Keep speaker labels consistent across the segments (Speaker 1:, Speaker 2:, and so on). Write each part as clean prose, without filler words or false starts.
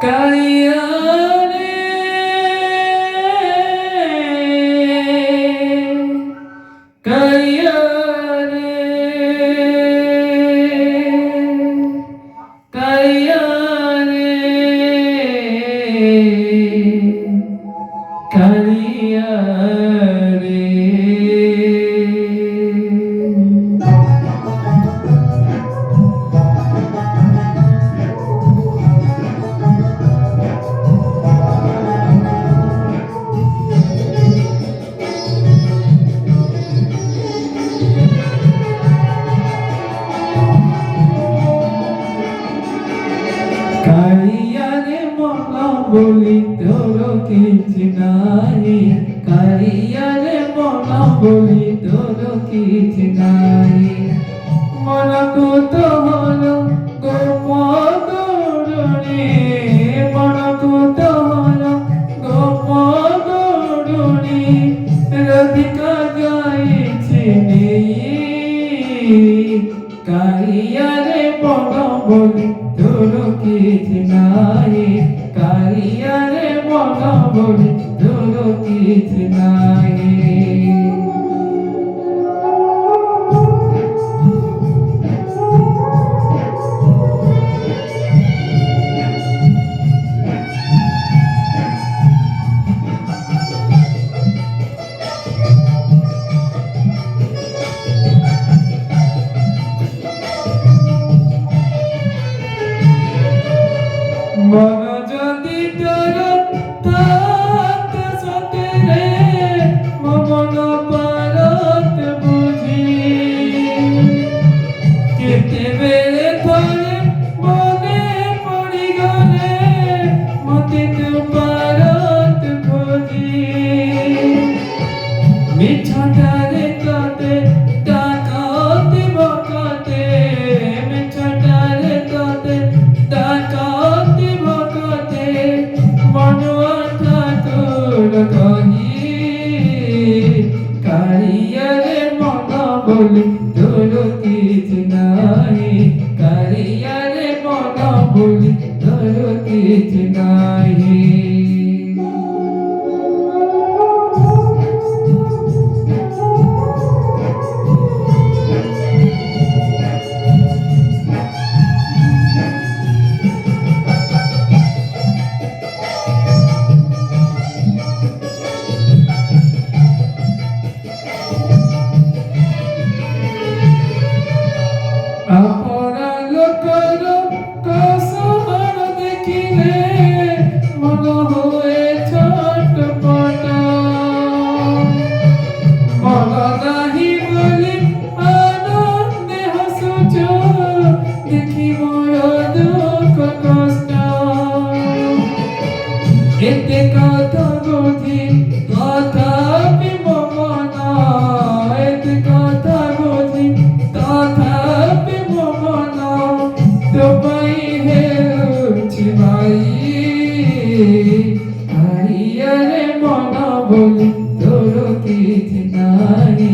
Speaker 1: কালিয়ারে কালিয়ারে কালিয়ারে কালিয়ারে কালিয়ারে মনা বলি তোর কিছু নাই, কালিয়ারে মনা বলি তোর কিছু নাই। মন কুত হল গোপদরুণী, মন কুত হল গোপদরুণী, রাধিকা যাইছি কালিয়ারে মনা বলি তোর কিছু নাই, কালিয়ারে মনা বলি তোর কিছু নাই। মন যদি তোর তাত সতে রে, মন পারত বুঝি কেতে বেড়ে ধরে মনে পড়ি গলে, মতে তো পারত খুঁজি। মিছটারে কাতে ডাকাতে বকাতে, মিছটারে কাতে ডাকাতে বকাতে, মনটা তোর কহি কালিয়ারে মনা বলি তোর কিছু নাই, কালিয়ারে মনা বলি তোর কিছু নাই। আপনা লোকর কসহর দেখিলে মন হয়ে ছটপট, মন নাহি বলি আনন্দে হাসুছ, দেখি মোর দুঃখ কষ্ট। এতে কথা বুঝি তথাপি মন, এতে কথা বুঝি তথাপি মন, তোমায় হেরছি ভাই কালিয়ারে মনা বলি তোর কিছু নাই,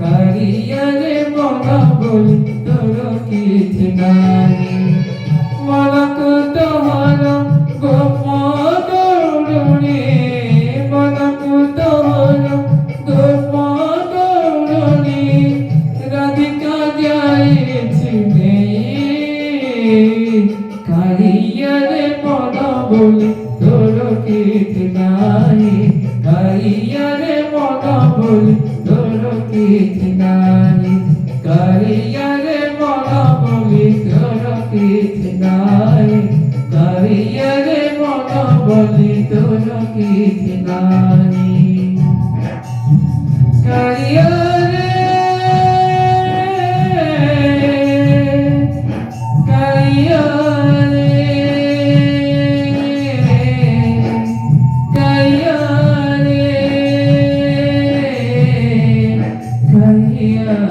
Speaker 1: কালিয়ারে মনা বলি তোর কিছু নাই। মনকুত হল গোপদরুণী, মনকুত হল গোপদরুণী, রাধিকা যাইছি কালিয়ারে মনা বলি তোর কিছু নাই, কালিয়ারে মনা বলি তোর কিছু নাই, কালিয়ারে মনা বলি তোর কিছু নাই, কালিয়ারে মনা বলি তোর কিছু নাই। কালিয়ারে কালিয়ারে কালিয়ারে কালিয়ারে